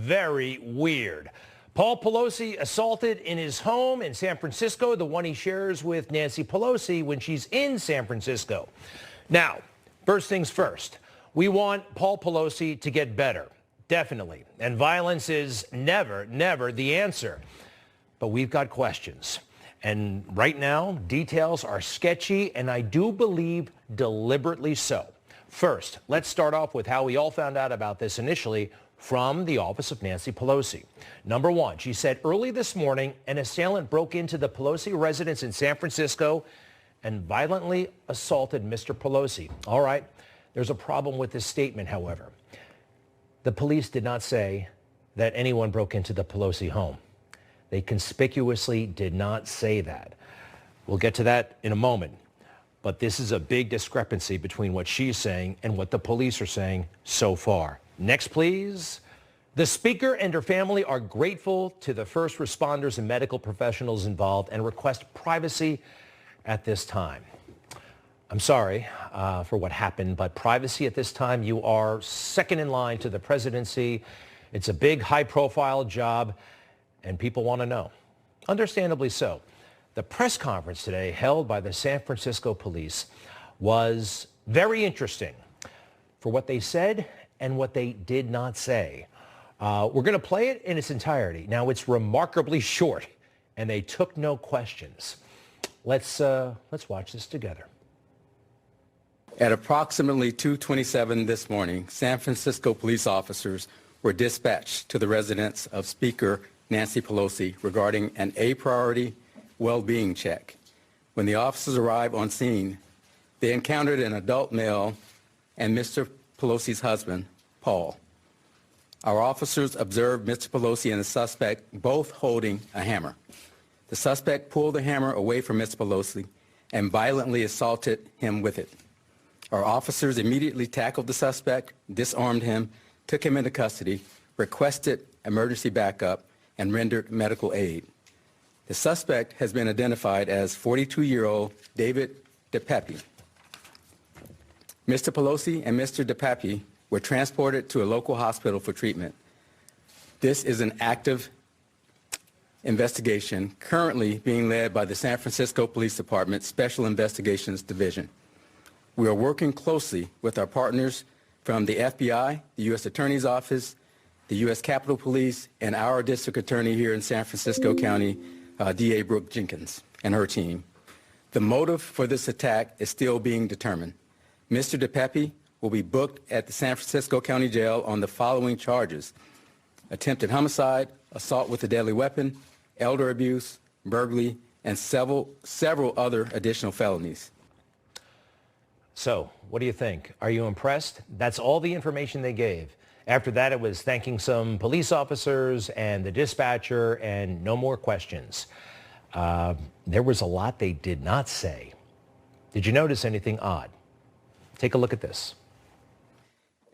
very weird. Paul Pelosi assaulted in his home in San Francisco, the one he shares with Nancy Pelosi when she's in San Francisco. Now, first things first, we want Paul Pelosi to get better, definitely. And violence is never, never the answer. But we've got questions. And right now, details are sketchy, and I do believe deliberately so. First, let's start off with how we all found out about this initially from the office of Nancy Pelosi. Number one, she said early this morning, an assailant broke into the Pelosi residence in San Francisco and violently assaulted Mr. Pelosi. All right, there's a problem with this statement, however. The police did not say that anyone broke into the Pelosi home. They conspicuously did not say that. We'll get to that in a moment. But this is a big discrepancy between what she's saying and what the police are saying so far. Next, please. The speaker and her family are grateful to the first responders and medical professionals involved and request privacy at this time. I'm sorry for what happened, but privacy at this time, you are second in line to the presidency. It's a big, high-profile job, and people want to know. Understandably so. The press conference today held by the San Francisco police was very interesting for what they said and what they did not say. We're going to play it in its entirety. Now, it's remarkably short, and they took no questions. Let's watch this together. At approximately 2:27 this morning, San Francisco police officers were dispatched to the residence of Speaker Nancy Pelosi regarding an A-priority well-being check. When the officers arrived on scene, they encountered an adult male and Mr. Pelosi's husband, Paul. Our officers observed Mr. Pelosi and the suspect both holding a hammer. The suspect pulled the hammer away from Mr. Pelosi and violently assaulted him with it. Our officers immediately tackled the suspect, disarmed him, took him into custody, requested emergency backup, and rendered medical aid. The suspect has been identified as 42-year-old David DePepe. Mr. Pelosi and Mr. DePepe were transported to a local hospital for treatment. This is an active investigation currently being led by the San Francisco Police Department Special Investigations Division. We are working closely with our partners from the FBI, the U.S. Attorney's Office, the U.S. Capitol Police, and our district attorney here in San Francisco County, D.A. Brooke Jenkins, and her team. The motive for this attack is still being determined. Mr. DePepe will be booked at the San Francisco County Jail on the following charges: attempted homicide, assault with a deadly weapon, elder abuse, burglary, and several other additional felonies. So, what do you think? Are you impressed? That's all the information they gave. After that, it was thanking some police officers and the dispatcher and no more questions. There was a lot they did not say. Did you notice anything odd? Take a look at this.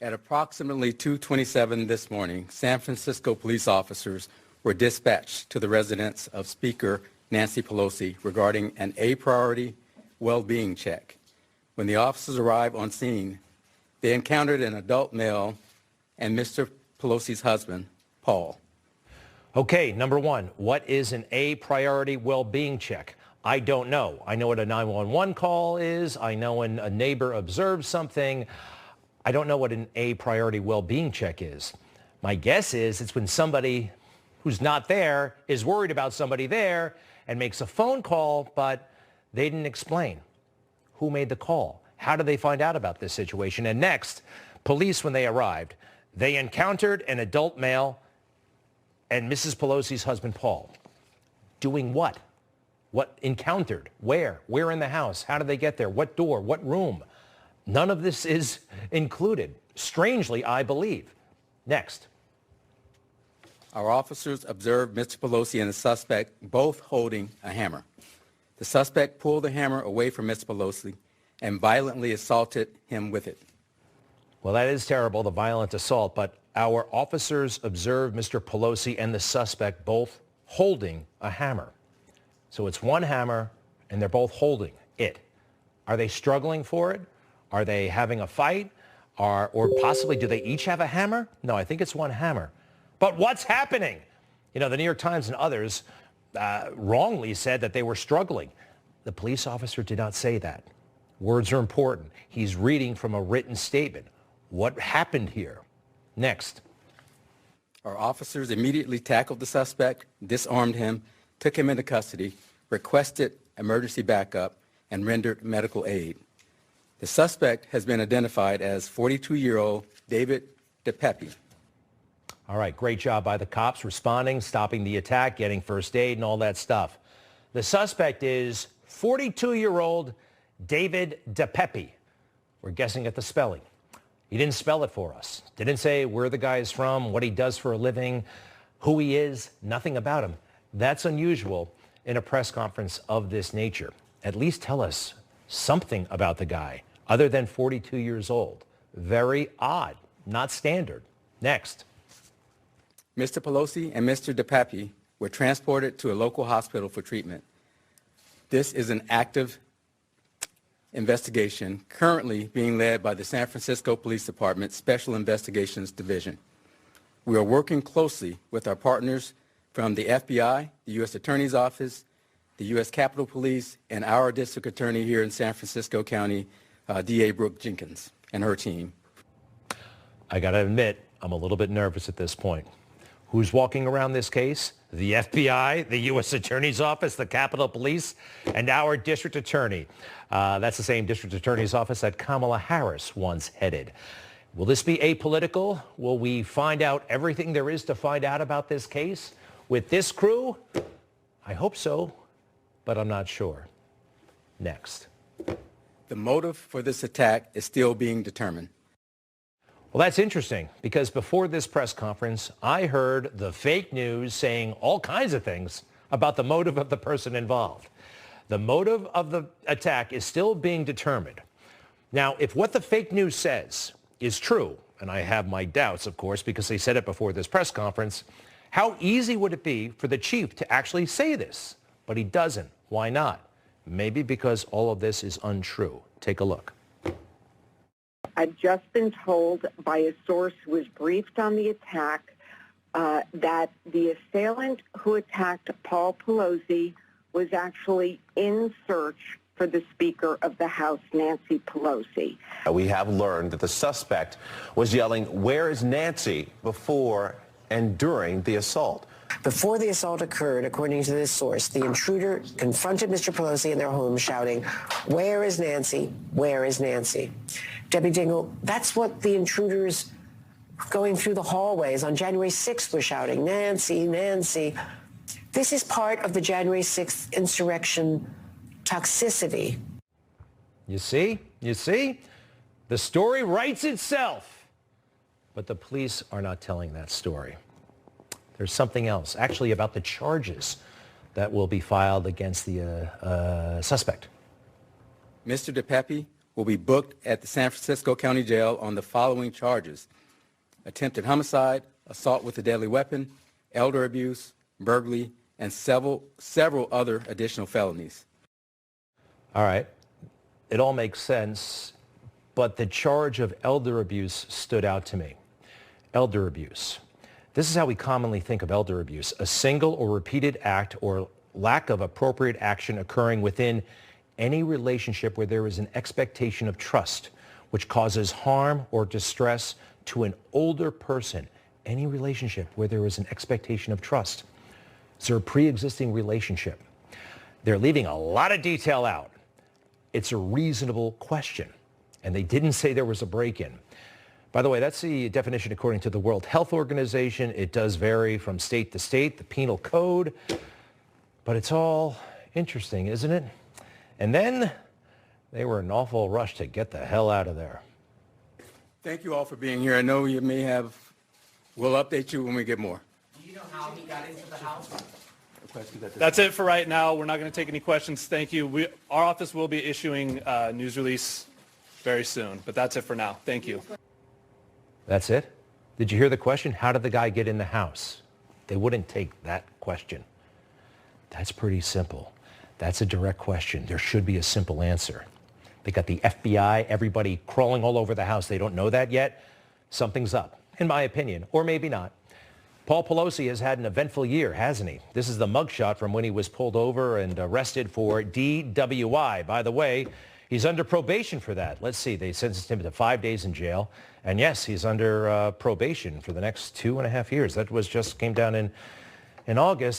At approximately 2:27 this morning, San Francisco police officers were dispatched to the residence of Speaker Nancy Pelosi regarding an A-priority well-being check. When the officers arrived on scene, they encountered an adult male and Mr. Pelosi's husband, Paul. Okay, number one, what is an A-priority well-being check? I don't know. I know what a 911 call is. I know when a neighbor observes something. I don't know what an A-priority well-being check is. My guess is it's when somebody who's not there is worried about somebody there and makes a phone call, but they didn't explain who made the call. How did they find out about this situation? And next, police, when they arrived, they encountered an adult male and Mrs. Pelosi's husband, Paul. Doing what? What encountered? Where? Where in the house? How did they get there? What door? What room? None of this is included. Strangely, I believe. Next. Our officers observed Mr. Pelosi and the suspect both holding a hammer. The suspect pulled the hammer away from Mr. Pelosi and violently assaulted him with it. Well, that is terrible, the violent assault, but our officers observed Mr. Pelosi and the suspect both holding a hammer. So it's one hammer, and they're both holding it. Are they struggling for it? Are they having a fight? Or possibly, do they each have a hammer? No, I think it's one hammer. But what's happening? You know, the New York Times and others wrongly said that they were struggling. The police officer did not say that. Words are important. He's reading from a written statement. What happened here? Next. Our officers immediately tackled the suspect, disarmed him, took him into custody, requested emergency backup, and rendered medical aid. The suspect has been identified as 42-year-old David DePepe. All right, great job by the cops responding, stopping the attack, getting first aid and all that stuff. The suspect is 42-year-old David DePepe. We're guessing at the spelling. He didn't spell it for us. Didn't say where the guy is from, what he does for a living, who he is, nothing about him. That's unusual in a press conference of this nature. At least tell us something about the guy other than 42 years old. Very odd, not standard. Next. Mr. Pelosi and Mr. DePepe were transported to a local hospital for treatment. This is an active investigation currently being led by the San Francisco Police Department Special Investigations Division. We are working closely with our partners from the FBI, the U.S. Attorney's Office, the U.S. Capitol Police, and our district attorney here in San Francisco County, D.A. Brooke Jenkins, and her team. I got to admit, I'm a little bit nervous at this point. Who's walking around this case? The FBI, the U.S. Attorney's Office, the Capitol Police, and our district attorney. That's the same district attorney's office that Kamala Harris once headed. Will this be apolitical? Will we find out everything there is to find out about this case with this crew? I hope so, but I'm not sure. Next. The motive for this attack is still being determined. Well, that's interesting because before this press conference, I heard the fake news saying all kinds of things about the motive of the person involved. The motive of the attack is still being determined. Now, if what the fake news says is true, and I have my doubts, of course, because they said it before this press conference, how easy would it be for the chief to actually say this? But he doesn't. Why not? Maybe because all of this is untrue. Take a look. I've just been told by a source who was briefed on the attack that the assailant who attacked Paul Pelosi was actually in search for the Speaker of the House, Nancy Pelosi. We have learned that the suspect was yelling, "Where is Nancy?" before and during the assault. Before the assault occurred, according to this source, the intruder confronted Mr. Pelosi in their home shouting, "Where is Nancy? Where is Nancy?" Debbie Dingell, that's what the intruders going through the hallways on January 6th were shouting, "Nancy, Nancy." This is part of the January 6th insurrection toxicity. You see? You see? The story writes itself. But the police are not telling that story. There's something else, actually, about the charges that will be filed against the suspect. Mr. DePepe will be booked at the San Francisco County Jail on the following charges: attempted homicide, assault with a deadly weapon, elder abuse, burglary, and several other additional felonies. All right. It all makes sense, but the charge of elder abuse stood out to me. Elder abuse. This is how we commonly think of elder abuse: a single or repeated act or lack of appropriate action occurring within any relationship where there is an expectation of trust, which causes harm or distress to an older person. Any relationship where there is an expectation of trust. Is there a pre-existing relationship? They're leaving a lot of detail out. It's a reasonable question, and they didn't say there was a break-in. By the way, that's the definition according to the World Health Organization. It does vary from state to state, the penal code, but it's all interesting, isn't it? And then they were in an awful rush to get the hell out of there. Thank you all for being here. I know you may have, we'll update you when we get more. Do you know how he got into the house? That's it for right now. We're not going to take any questions. Thank you. Our office will be issuing a news release very soon, but that's it for now. Thank you. That's it? Did you hear the question? How did the guy get in the house? They wouldn't take that question. That's pretty simple. That's a direct question. There should be a simple answer. They got the FBI, everybody crawling all over the house. They don't know that yet. Something's up, in my opinion, or maybe not. Paul Pelosi has had an eventful year, hasn't he? This is the mugshot from when he was pulled over and arrested for DWI. By the way, he's under probation for that. Let's see. They sentenced him to 5 days in jail. And yes, he's under probation for the next 2.5 years. That was just came down in August.